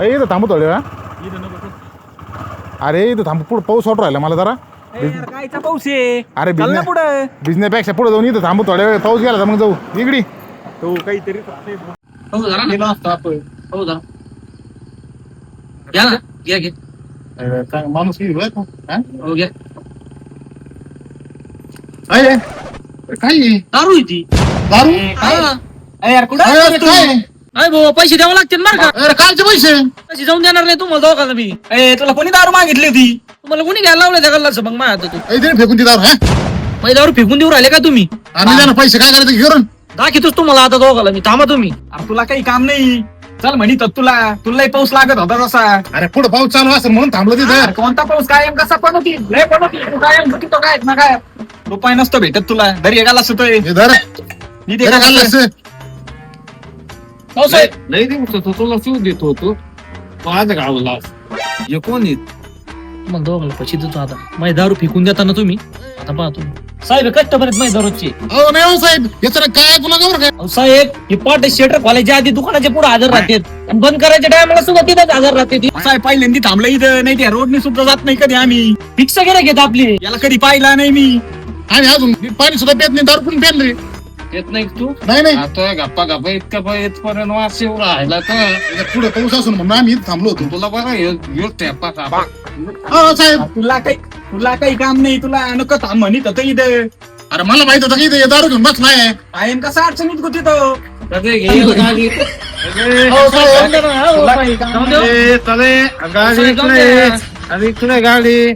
इथं थांबू थोडे वेळा. अरे इथं थांबू, पुढं पाऊस वाटू राहिला मला जरा. कायचा पाऊस आहे? अरे पुढे भिजण्यापेक्षा पुढे जाऊन इथं थांबू थोड्या वेळ. पाऊस गेला तर मग जाऊ इकडी. तो काहीतरी माणूस काय दारू आहे ती. दारू यार कुठं अरे भाऊ पैसे द्यावं लागतील बरं का? कालचे पैसे पैसे जाऊन देणार नाही तुम्हाला दोघांना मी. तुला कोणी दारू मागितली होती? तुम्हाला कोणी घ्यायला लावलं त्या गल्लाचं मग माझ्या हातात फेकून ती दारू. पहिल्यावर फेकून देऊ राहिले का तुम्ही? आणि पैसे काय करायचं घेऊन दाखवतोच तुम्हाला आता दोघाला मी. थांबा तुम्ही. अरे तुला काही काम नाही. चल म्हणित तुलाही पाऊस लागत होता तसा. अरे पुढे पाऊस चालू असेल म्हणून थांबलो तिथं. अरे कोणता पाऊस कायम कसा पण होती लय पण होती. तू कायम होती तो काय ना काय रुपये नसतो भेटत तुला. घरी एकाला सुतोय नाही देतो तुला शिव देतो होतो माझ्या गावाला. हे कोण येत मग दोघाला पैसे देतो आता. माझी दारू फेकून देता ना तुम्ही. आता पहा तुम्ही साहेब कस्टमर आहेत माझ्या दारूचे. हो नाही हो साहेब, याचं काय पुन्हा खबर काय. अहो साहेब हे पाट शेटर खोलायच्या आधी दुकानाच्या पुढे हजर राहतात आणि बंद करायच्या टायमाला सुद्धा तिथेच हजर राहते. असं आहे पहिल्यांदा थांबलं इथं. नाही त्या रोडने सुद्धा जात नाही कधी आम्ही. फिक्स गेला घेत आपली. याला कधी पाहिला नाही मी. आणि अजून पाणी सुद्धा पेत नाही, दारू पण पेन रे. येत नाही तू. नाही आता गप्पा गप्पा इतका इथपर्यंत वास येऊ राहिला तर पुढे पाऊस असून म्हणून आम्ही इथं थांबलो होतो. तुला बघा हो साहेब, तुला काही काम नाही. तुला नको थांब म्हणत होतं इथं. अरे मला माहित होतं की इथे दारू घेऊन बसलाय. कायम कसा अडचणीत होती तो. गाडी